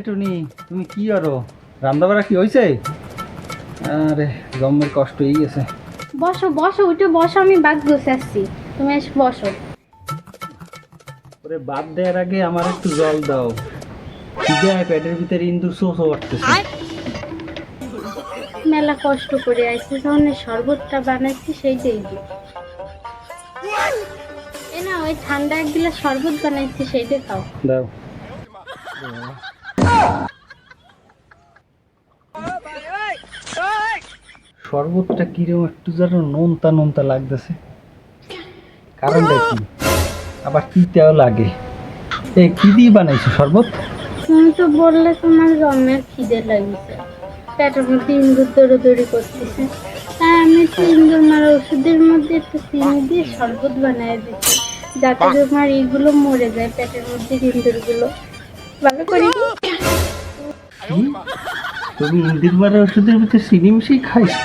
টুনি, তুমি কি করো? রান্না বাড়া কি হয়েছে? আরে জম্মের কষ্ট হয়ে গেছে। বসো বসো, উঠে বসো, আমি বাদ গুছাচ্ছি, তুমি এসে বসো। ওরে বাদ দেওয়ার আগে আমার একটু জল দাও। খিদে পেটের ভিতরে ইন্দুর শো শো করতেছে। মেলা কষ্ট করে আইছি, যখন এই শরবতটা বানাইছি সেইটাই দিই। এ না, ওই ঠান্ডা এক গিলাস শরবত বানাইছি সেইটা খাও। দাও। শরবতটা কিরকম একটু যেন নোনতা নোনতা লাগতেছে, কারণটা কি? আবার তিতাও লাগে। এই কি দিয়ে বানাইছো শরবত? তুমি তো বললে তোমার জন্মের খিদে লাগিছে, পেটের মধ্যে ইন্দুর দৌড়াদৌড়ি করতেছে, তাই আমি তো ইন্দুর মারা ওষুধের মধ্যে একটু চিনি দিয়ে শরবত বানিয়ে দিচ্ছি, যাতে তোমার এইগুলো মরে যায়, পেটের মধ্যে ইন্দুরগুলো। ভালো করে কি? কি? তুমি ইন্দির মারা ওষুধের ভিতরে চিনি মিশিয়ে খাইছো?